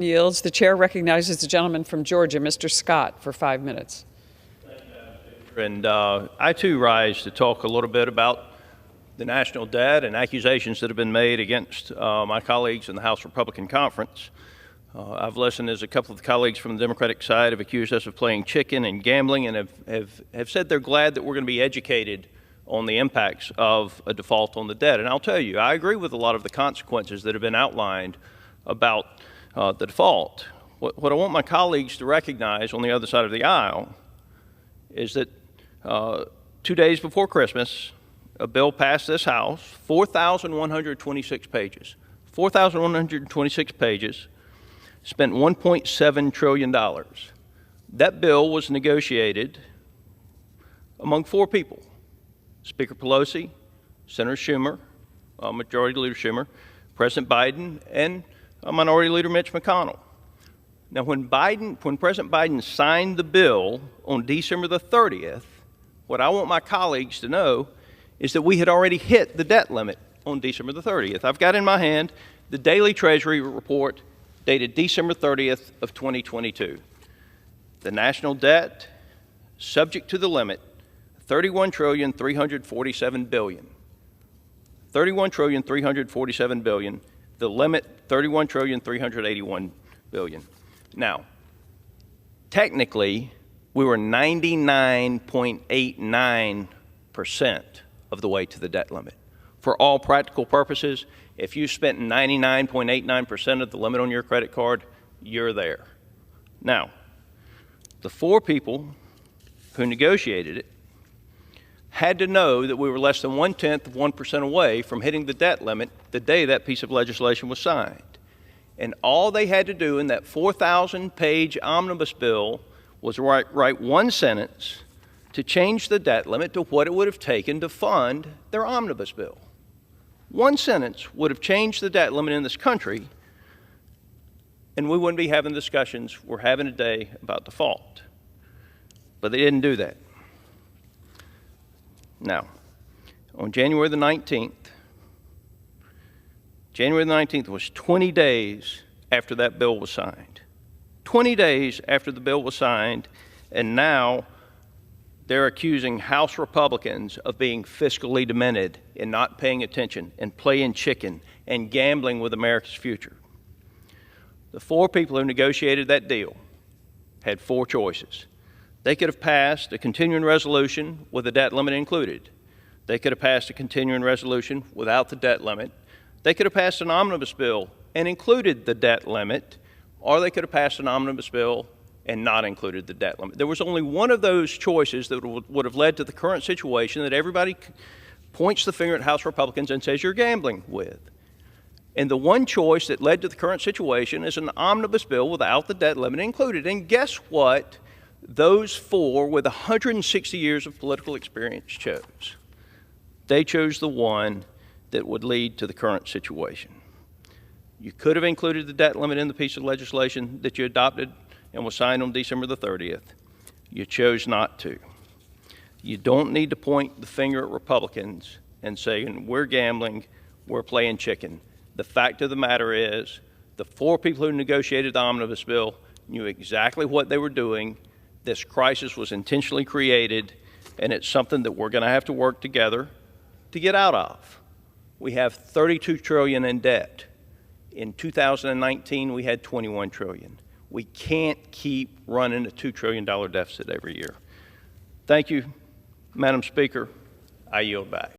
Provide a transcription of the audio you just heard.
Yields. The chair recognizes the gentleman from Georgia, Mr. Scott, for 5 minutes. Thank you, Madam Speaker. And I too rise to talk a little bit about the national debt and accusations that have been made against my colleagues in the House Republican Conference. I've listened as a couple of the colleagues from the Democratic side have accused us of playing chicken and gambling, and have said they're glad that we're going to be educated on the impacts of a default on the debt. And I'll tell you, I agree with a lot of the consequences that have been outlined about the default. What I want my colleagues to recognize on the other side of the aisle is that 2 days before Christmas, a bill passed this House, 4,126 pages. 4,126 pages, spent $1.7 trillion. That bill was negotiated among 4 people: Speaker Pelosi, Senator Schumer, Majority Leader Schumer, President Biden, and Minority Leader Mitch McConnell. Now, when President Biden signed the bill on December the 30th, what I want my colleagues to know is that we had already hit the debt limit on December the 30th. I've got in my hand the daily Treasury report dated December 30th of 2022. The national debt, subject to the limit, $31,347 billion. $31,347 billion. The limit, $31,381 billion. Now, technically, we were 99.89% of the way to the debt limit. For all practical purposes, if you spent 99.89% of the limit on your credit card, you're there. Now, the 4 people who negotiated it had to know that we were less than 0.1% away from hitting the debt limit the day that piece of legislation was signed. And all they had to do in that 4,000-page omnibus bill was write one sentence to change the debt limit to what it would have taken to fund their omnibus bill. One sentence would have changed the debt limit in this country, and we wouldn't be having discussions we're having today about default. But they didn't do that. Now, on January the 19th was 20 days after that bill was signed. 20 days after the bill was signed, and now they're accusing House Republicans of being fiscally demented and not paying attention and playing chicken and gambling with America's future. The 4 people who negotiated that deal had 4 choices. They could have passed a continuing resolution with the debt limit included. They could have passed a continuing resolution without the debt limit. They could have passed an omnibus bill and included the debt limit, or they could have passed an omnibus bill and not included the debt limit. There was only one of those choices that would have led to the current situation that everybody points the finger at House Republicans and says you're gambling with. And the one choice that led to the current situation is an omnibus bill without the debt limit included. And guess what those 4 with 160 years of political experience chose? They chose the one that would lead to the current situation. You could have included the debt limit in the piece of legislation that you adopted and was signed on December the 30th. You chose not to. You don't need to point the finger at Republicans and say, we're gambling, we're playing chicken. The fact of the matter is, the 4 people who negotiated the omnibus bill knew exactly what they were doing. This crisis was intentionally created, and it's something that we're going to have to work together to get out of. We have $32 trillion in debt. In 2019, we had $21 trillion. We can't keep running a $2 trillion deficit every year. Thank you, Madam Speaker. I yield back.